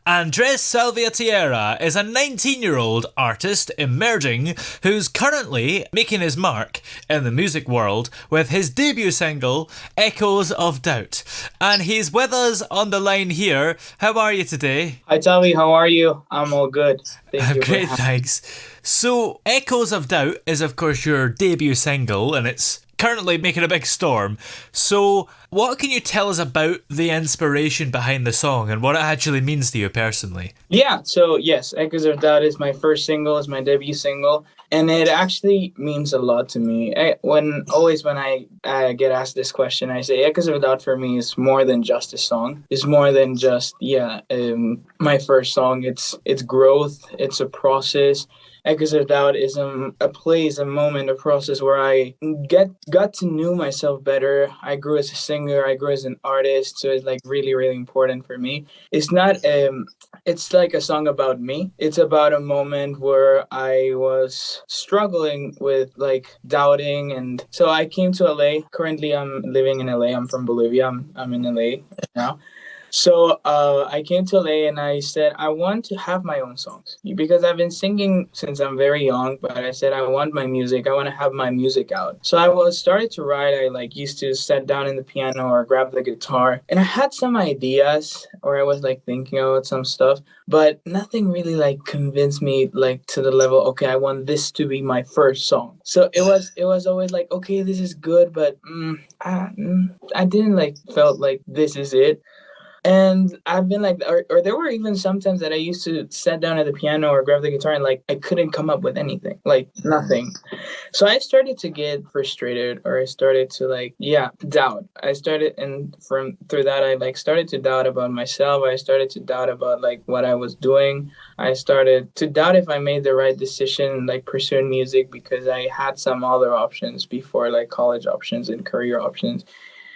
Andrés Salvatierra is a 19-year-old artist emerging who's currently making his mark in the music world with his debut single, Echoes of Doubt. And he's with us on the line here. How are you today? Hi, Tommy. How are you? I'm all good. Thank I'm you for great, having thanks. So, Echoes of Doubt is, of course, your debut single, and it's currently making a big storm. So, what can you tell us about the inspiration behind the song and what it actually means to you personally? Yeah, so yes, Echoes of Doubt is my first single, is my debut single, and it actually means a lot to me. When I get asked this question, I say Echoes of Doubt for me is more than just a song. It's more than just my first song. It's growth. It's a process. Echoes of Doubt is a place, a moment, a process where I got to know myself better. I grew as a singer. I grew as an artist. So it's like really, really important for me. It's not it's like a song about me. It's about a moment where I was struggling with like doubting, and so I came to LA. Currently, I'm living in LA. I'm from Bolivia. I'm in LA right now. So I came to LA and I said I want to have my own songs because I've been singing since I'm very young. But I said I want my music. I want to have my music out. So I was started to write. I like used to sit down in the piano or grab the guitar, and I had some ideas, or I was like thinking about some stuff, but nothing really like convinced me like to the level. Okay, I want this to be my first song. So it was always like, okay, this is good, but I didn't like felt like this is it. And I've been like, or there were even sometimes that I used to sit down at the piano or grab the guitar and like I couldn't come up with anything, like nothing. So I started to get frustrated, or I started to like, yeah, doubt. I started, and from through that, I like started to doubt about myself. I started to doubt about like what I was doing. I started to doubt if I made the right decision, like pursuing music, because I had some other options before, like college options and career options.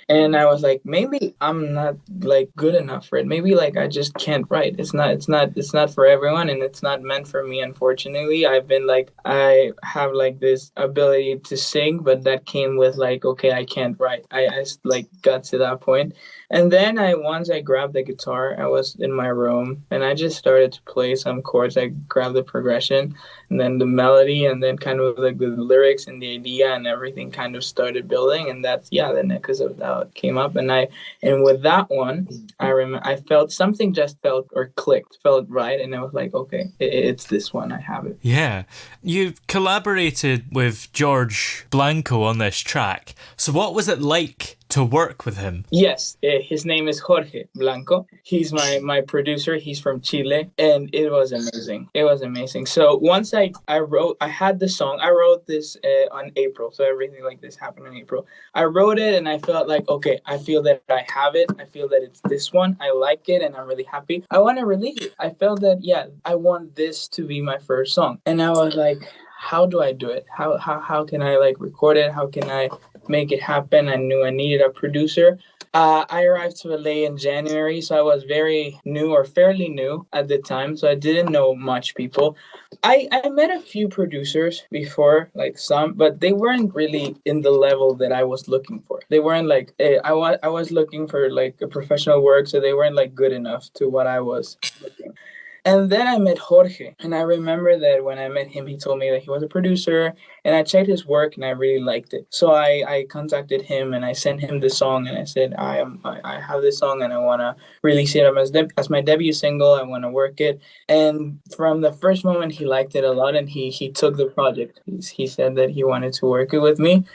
And I was like, maybe I'm not like good enough for it. Maybe like I just can't write. It's not for everyone, and it's not meant for me, unfortunately. I've been like, I have like this ability to sing, but that came with like, okay, I can't write. Like got to that point. And then once I grabbed the guitar, I was in my room and I just started to play some chords. I grabbed the progression and then the melody, and then kind of like the lyrics and the idea and everything kind of started building. And that's, yeah, the Echoes of Doubt came up. And with that one, I felt something just felt or clicked, felt right. And I was like, okay, it's this one. I have it. Yeah. You've collaborated with Jorge Blanco on this track. So what was it like to work with him? Yes, his name is Jorge Blanco. He's my producer. He's from Chile, and it was amazing. It was amazing. So once I had the song. I wrote this on April. So everything like this happened in April. I wrote it, and I felt like, okay, I feel that I have it. I feel that it's this one. I like it, and I'm really happy. I want to release it. I felt that, yeah, I want this to be my first song, and I was like, how do I do it? How can I like record it? How can I make it happen? I knew I needed a producer. I arrived to LA in January, so I was very new, or fairly new at the time, so I didn't know much people. I met a few producers before, like some, but they weren't really in the level that I was looking for. They weren't like, I was looking for like a professional work, so they weren't like good enough to what I was looking. And then I met Jorge, and I remember that when I met him, he told me that he was a producer, and I checked his work, and I really liked it. So I contacted him, and I sent him the song, and I said, I have this song, and I want to release it as my debut single. I want to work it. And from the first moment, he liked it a lot, and he took the project. He said that he wanted to work it with me,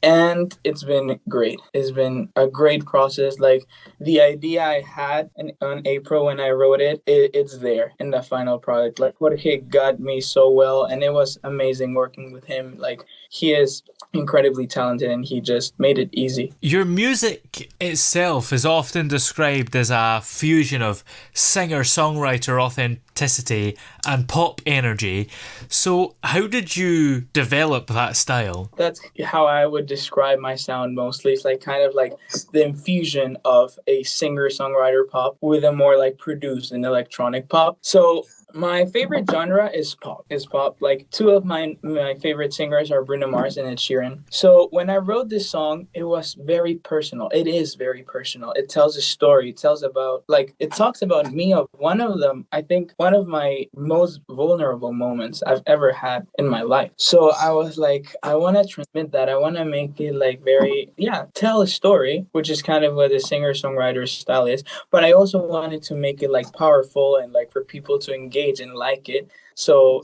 and it's been great. It's been a great process. Like the idea I had on April when I wrote it's there in the final product. Like Jorge got me so well, and it was amazing working with him. Like he is incredibly talented, and he just made it easy. Your music itself is often described as a fusion of singer-songwriter authenticity and pop energy. So how did you develop that style? That's how I would describe my sound mostly. It's like kind of like the infusion of a singer-songwriter pop with a more like produced and electronic pop. So My favorite genre is pop. Like two of my favorite singers are Bruno Mars and Ed Sheeran. So when I wrote this song, it was very personal. It is very personal. It tells a story. It tells about like it talks about me of one of them. I think one of my most vulnerable moments I've ever had in my life. So I was like, I want to transmit that. I want to make it like very tell a story, which is kind of what the singer-songwriter style is. But I also wanted to make it like powerful and like for people to engage and like it. So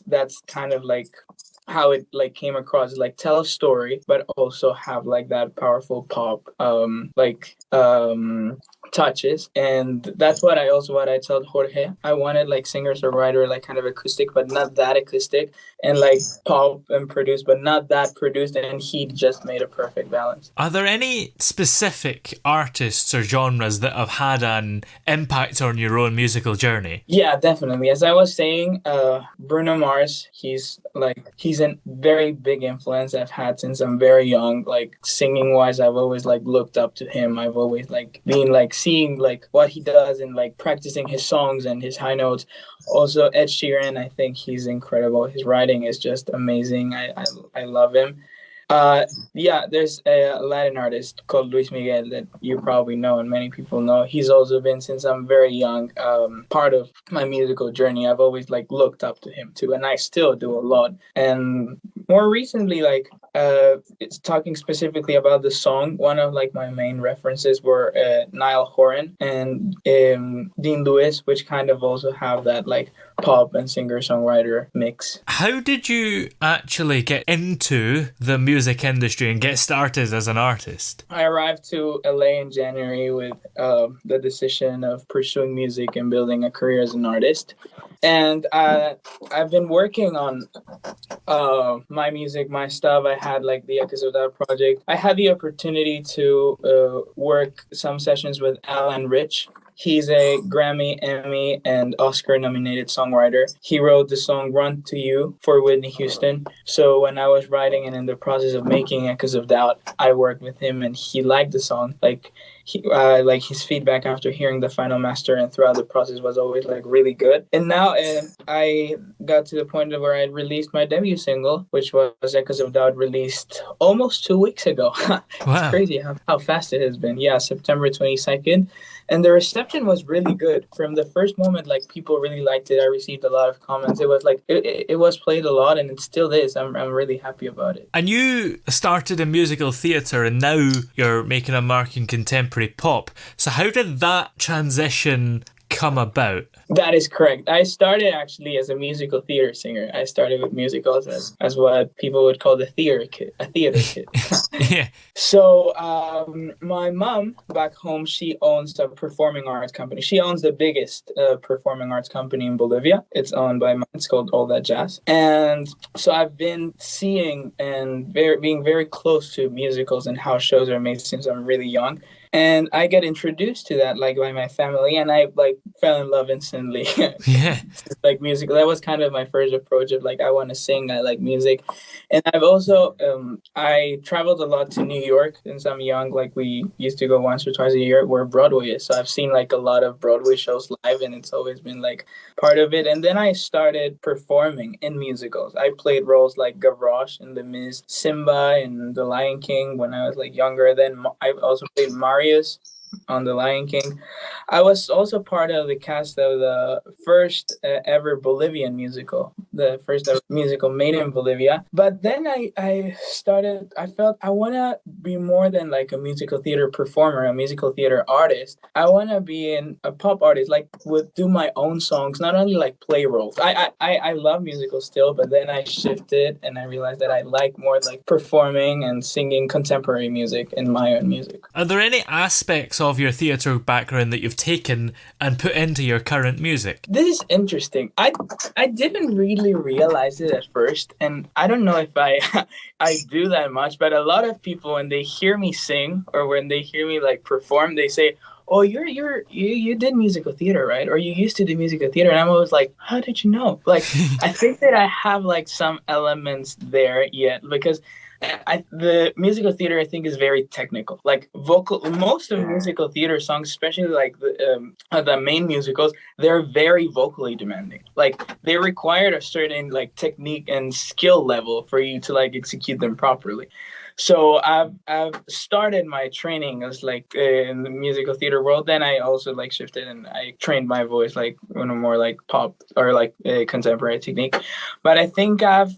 that's kind of like how it like came across, like tell a story but also have like that powerful pop touches. And that's what I told Jorge. I wanted like singers or writer, like kind of acoustic but not that acoustic, and like pop and produced but not that produced, and he just made a perfect balance. Are there any specific artists or genres that have had an impact on your own musical journey? Yeah, definitely. As I was saying, Bruno Mars, he's a very big influence I've had since I'm very young. Like singing wise, I've always like looked up to him. I've always like been like seeing like what he does and like practicing his songs and his high notes. Also Ed Sheeran, I think he's incredible. His writing is just amazing. I love him. There's a Latin artist called Luis Miguel that you probably know and many people know. He's also been, since I'm very young, part of my musical journey. I've always like looked up to him too, and I still do a lot. And more recently, like it's talking specifically about the song. One of like my main references were Niall Horan and Dean Lewis, which kind of also have that like pop and singer-songwriter mix. How did you actually get into the music industry and get started as an artist? I arrived to LA in January with the decision of pursuing music and building a career as an artist. And I've been working on my music, my stuff. I had like the Echoes of That project. I had the opportunity to work some sessions with Alan Rich. He's a Grammy, Emmy, and Oscar nominated songwriter. He wrote the song Run to You for Whitney Houston. So when I was writing and in the process of making Echoes of Doubt, I worked with him and he liked the song. Like his feedback after hearing the final master and throughout the process was always like really good. And now I got to the point where I released my debut single, which was Echoes of Doubt, released almost 2 weeks ago. Wow. It's crazy how fast it has been. Yeah, September 22nd. And the reception was really good. From the first moment, like people really liked it. I received a lot of comments. It was like it was played a lot, and it still is. I'm really happy about it. And you started in musical theatre, and now you're making a mark in contemporary pop. So how did that transition come about? That is correct. I started actually as a musical theater singer. I started with musicals as what people would call a theater kid. Yeah. So my mom back home, she owns a performing arts company. She owns the biggest performing arts company in Bolivia. It's owned by mine. It's called All That Jazz. And so I've been seeing and being very close to musicals and how shows are made since I'm really young. And I get introduced to that like by my family, and I like fell in love instantly. Yeah. Like music. That was kind of my first approach of like, I want to sing, I like music. And I've also I traveled a lot to New York since I'm young. Like we used to go once or twice a year where Broadway is. So I've seen like a lot of Broadway shows live, and it's always been like part of it. And then I started performing in musicals. I played roles like Gavroche in Les Mis, Simba in The Lion King when I was like younger. Then I also played Marius on The Lion King. I was also part of the cast of the first ever Bolivian musical, the first ever musical made in Bolivia. But then I felt I want to be more than like a musical theater performer, a musical theater artist. I want to be a pop artist, like would do my own songs, not only like play roles. I love musicals still, but then I shifted and I realized that I like more like performing and singing contemporary music in my own music. Are there any aspects of your theatre background that you've taken and put into your current music? This is interesting. I didn't really realize it at first, and I don't know if I do that much, but a lot of people when they hear me sing or when they hear me like perform, they say, "Oh, you did musical theater, right? Or you used to do musical theater." And I'm always like, "How did you know?" Like I think that I have like some elements there yet, because The musical theater, I think, is very technical. Like vocal, most of musical theater songs, especially like the main musicals, they're very vocally demanding. Like they require a certain like technique and skill level for you to like execute them properly. So I've started my training as like in the musical theater world. Then I also like shifted and I trained my voice like in a more like pop or like contemporary technique. But I think I've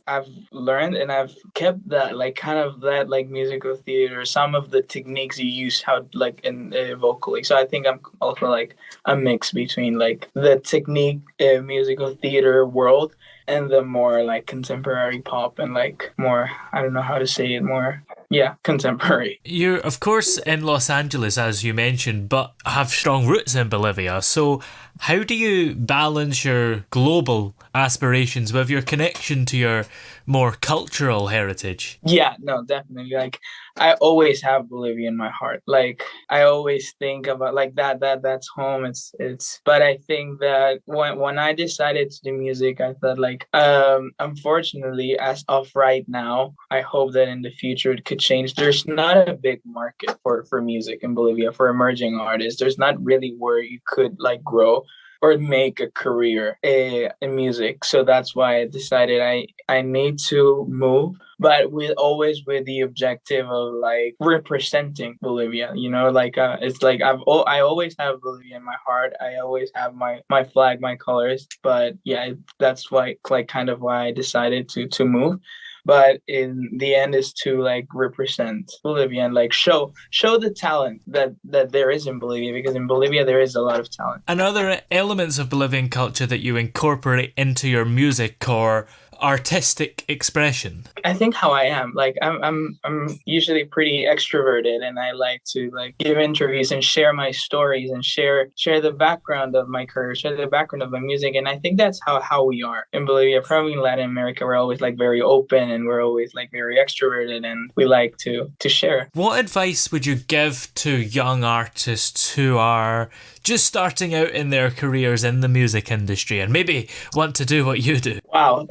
learned and I've kept that like kind of that like musical theater, some of the techniques you use how like in vocally. So I think I'm also like a mix between like the technique musical theater world and the more like contemporary pop and like more, I don't know how to say it, more, yeah, contemporary. You're, of course, in Los Angeles, as you mentioned, but have strong roots in Bolivia. So, how do you balance your global aspirations with your connection to your more cultural heritage? Yeah, no, definitely. Like I always have Bolivia in my heart. Like I always think about like that's home. It's but I think that when I decided to do music, I thought like unfortunately as of right now, I hope that in the future it could change. There's not a big market for music in Bolivia for emerging artists. There's not really where you could like grow or make a career in music. So that's why I decided I need to move, but with always with the objective of like representing Bolivia. You know, like it's like I always have Bolivia in my heart. I always have my flag, my colors. But yeah, that's why like kind of why I decided to move, but in the end is to like represent Bolivia and like show the talent that there is in Bolivia, because in Bolivia there is a lot of talent. And are there elements of Bolivian culture that you incorporate into your music or artistic expression? I think how I am, like I'm usually pretty extroverted, and I like to like give interviews and share my stories and share the background of my career, share the background of my music. And I think that's how we are in Bolivia. Probably in Latin America, we're always like very open and we're always like very extroverted, and we like to share. What advice would you give to young artists who are just starting out in their careers in the music industry and maybe want to do what you do? Wow,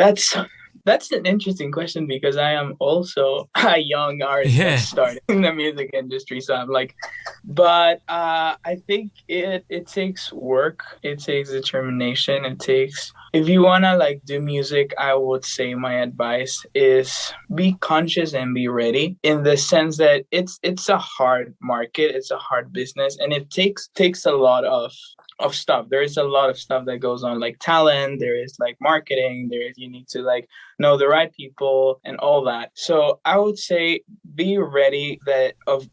that's an interesting question, because I am also a young artist that started in the music industry. So I'm like, but I think it takes work, it takes determination, it takes, if you wanna like do music, I would say my advice is be conscious and be ready, in the sense that it's a hard market, it's a hard business, and it takes a lot of stuff. There is a lot of stuff that goes on, like talent, there is like marketing, there is, you need to like know the right people and all that. So I would say be ready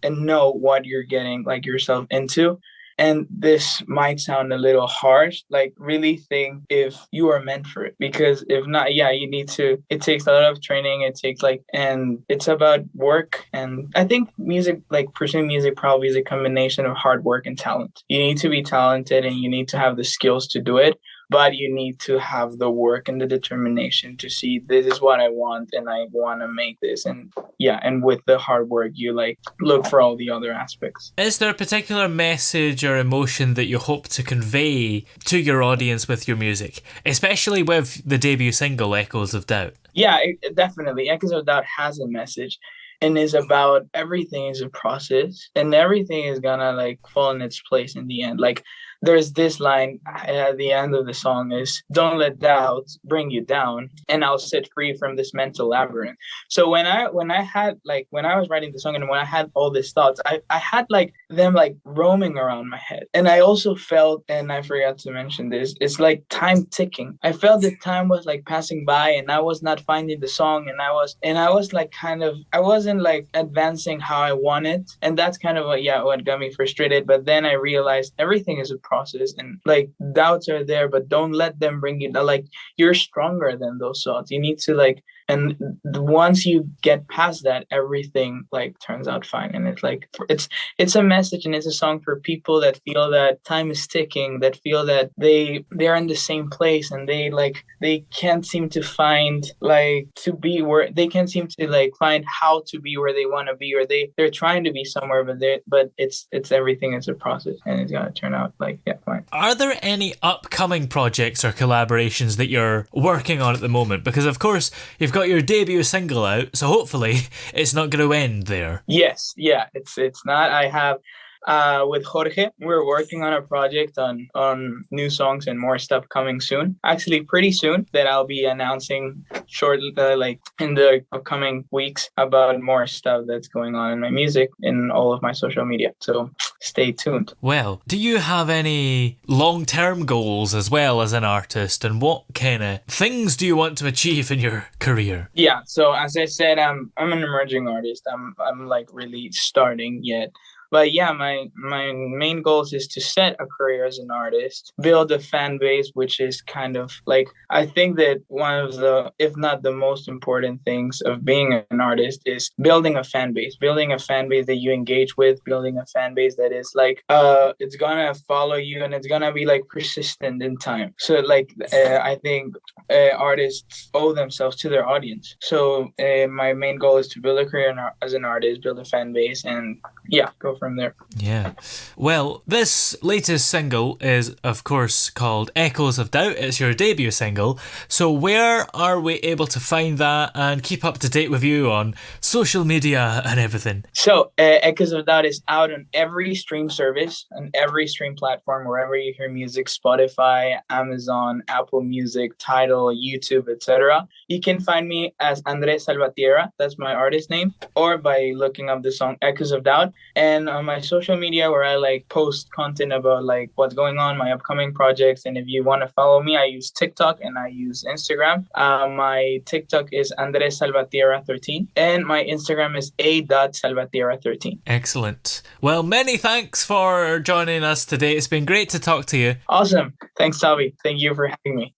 and know what you're getting like yourself into. And this might sound a little harsh, like really think if you are meant for it. Because if not, yeah, you need to, it takes a lot of training. It takes like, and it's about work. And I think music, like pursuing music probably is a combination of hard work and talent. You need to be talented and you need to have the skills to do it, but you need to have the work and the determination to see this is what I want and I want to make this. And yeah, and with the hard work, you like look for all the other aspects. Is there a particular message or emotion that you hope to convey to your audience with your music, especially with the debut single, Echoes of Doubt? Yeah, definitely. Echoes of Doubt has a message and is about everything is a process and everything is gonna like fall in its place in the end. Like there's this line at the end of the song is, don't let doubt bring you down and I'll set free from this mental labyrinth. So when I was writing the song and when I had all these thoughts, I had like them like roaming around my head. And I also felt, and I forgot to mention this, it's like time ticking. I felt that time was like passing by and I was not finding the song, and I was like kind of, I wasn't like advancing how I wanted. And that's kind of what got me frustrated. But then I realized everything is a process, and like doubts are there, but don't let them bring you down. Like you're stronger than those thoughts. You need to like, and once you get past that, everything like turns out fine. And it's like it's a message, and it's a song for people that feel that time is ticking, that feel that they're in the same place, and they can't seem to find like to be where they can't seem to like find how to be where they want to be, or they're trying to be somewhere, but it's everything is a process, and it's gonna turn out like Yeah, fine. Are there any upcoming projects or collaborations that you're working on at the moment? Because of course you've got your debut single out, so hopefully it's not going to end there. Yes, yeah, it's not. I have with Jorge, we're working on a project on new songs and more stuff coming soon. Actually, pretty soon that I'll be announcing shortly, like in the upcoming weeks, about more stuff that's going on in my music in all of my social media. So stay tuned. Well, do you have any long-term goals as well as an artist, and what kind of things do you want to achieve in your career? Yeah. So as I said, I'm an emerging artist. I'm like really starting yet. But yeah, my main goals is to set a career as an artist, build a fan base, which is kind of like, I think that one of the, if not the most important things of being an artist is building a fan base that you engage with, building a fan base that is like, it's gonna follow you and it's gonna be like persistent in time. So like, I think artists owe themselves to their audience. So my main goal is to build a career as an artist, build a fan base, and yeah, go from there. Yeah. Well, this latest single is, of course, called Echoes of Doubt. It's your debut single. So where are we able to find that and keep up to date with you on social media and everything? So Echoes of Doubt is out on every stream service, on every stream platform, wherever you hear music, Spotify, Amazon, Apple Music, Tidal, YouTube, etc. You can find me as Andrés Salvatierra, that's my artist name, or by looking up the song Echoes of Doubt. And on my social media, where I like post content about like what's going on, my upcoming projects. And if you want to follow me, I use TikTok and I use Instagram. My TikTok is Andrés Salvatierra 13 and my Instagram is a.salvatierra 13. Excellent. Well, many thanks for joining us today. It's been great to talk to you. Awesome. Thanks, Salvi. Thank you for having me.